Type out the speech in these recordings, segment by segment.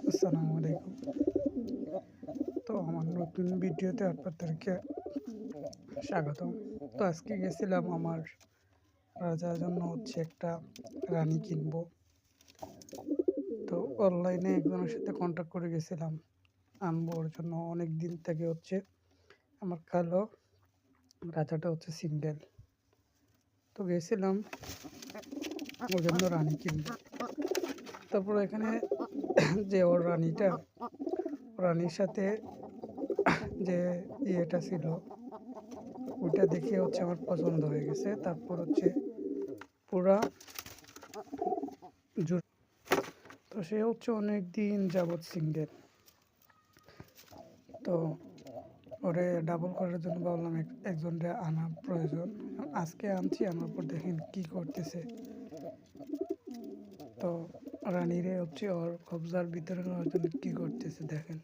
আসসালামু আলাইকুম। তো আমার নতুন ভিডিওতে আপনাদেরকে স্বাগতম। তো আজকে গেছিলাম আমার রাজার জন্য একটা রানী কিনবো। তো অনলাইনে একজনের সাথে কন্ট্যাক্ট করে গেছিলাম আনবো ওর জন্য। অনেক দিন থেকে আমার কালো রাজাটা সিঙ্গেল। তো গেছিলাম ওর জন্য রানী কিনবো। তারপর এখানে যে ওর রানীর সাথে যে ইয়েটা ছিল ওইটা দেখে আমার পছন্দ হয়ে গেছে। তারপর পুরা জুড়ে। তো সে অনেক দিন যাবৎ সিঙ্গেল। তো ওরে ডাবল করার জন্য ভাবলাম একজনকে আনা প্রয়োজন। আজকে আনছি, আনার পর দেখেন কি করতেছে। তো রানীরে ওর কবজার ভিতরে নেওয়ার জন্য কি করতেছে দেখেন।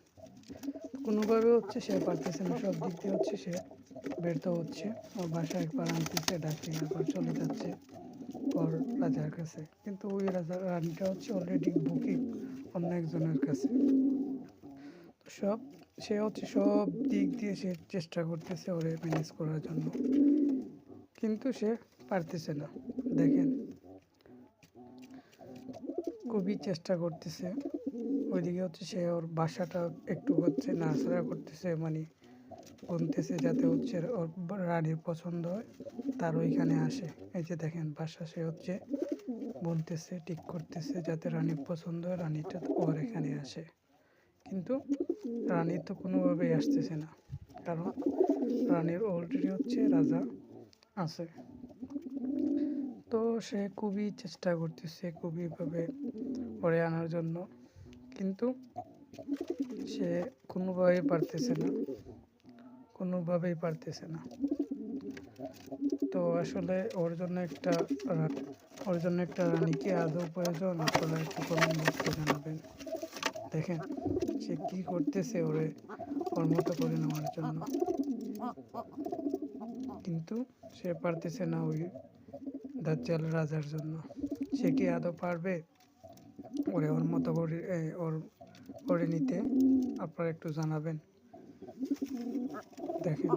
কোনোভাবে সে পারতেছে না, সব দিক দিয়ে সে ব্যর্থ হচ্ছে। ওর বাসায় একবার আনতেছে, ডাকে, একবার চলে যাচ্ছে ওর রাজার কাছে। কিন্তু ওই রানীটা অলরেডি বুকিং অন্য একজনের কাছে। তো সব দিক দিয়ে সে চেষ্টা করতেছে ওরে ম্যানেজ করার জন্য, কিন্তু সে পারতেছে না। দেখেন খুবই চেষ্টা করতেছে। ওইদিকে সে ওর বাসাটা একটু নাড়াচাড়া করতেছে, মানে বলতেছে যাতে ওর রানীর পছন্দ হয়, তার ওইখানে আসে। এই যে দেখেন বাসা সে বলতেছে, ঠিক করতেছে যাতে রানীর পছন্দ হয়, রানীটা ওর এখানে আসে। কিন্তু রানী তো কোনোভাবেই আসতেছে না, কারণ রানীর অলরেডি রাজা আছে। তো সে খুবই চেষ্টা করতেছে খুবইভাবে ওরে আনার জন্য, কিন্তু সে কোনোভাবেই পারতেছে না। তো আসলে ওর জন্য একটা রানী কি আদৌ প্রয়োজন? আপনারা একটু কমেন্ট বক্সে জানাবেন। দেখেন সে কি করতেছে ওর মতো করে নেওয়ার জন্য, কিন্তু সে পারতেছে না ওই দাজ্জাল রাজার জন্য। সে কি আদৌ পারবে ওর মতো করে নিতে? আপনারা একটু জানাবেন। দেখেন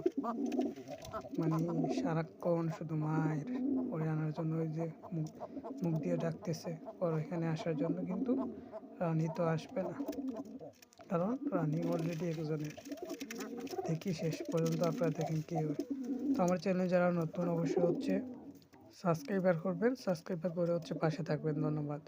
মানে সারাক্ষণ শুধু মায়ের ওরে আনার জন্য, ওই যে মুখ দিয়ে ডাকতেছে ওর এখানে আসার জন্য, কিন্তু রানী তো আসবে না, কারণ রানী অলরেডি একজনের। দেখি শেষ পর্যন্ত আপনারা দেখেন কি হয়। তো আমার চ্যানেলে যারা নতুন অবশ্যই সাবস্ক্রাইবার করবেন, সাবস্ক্রাইবার করে পাশে থাকবেন। ধন্যবাদ।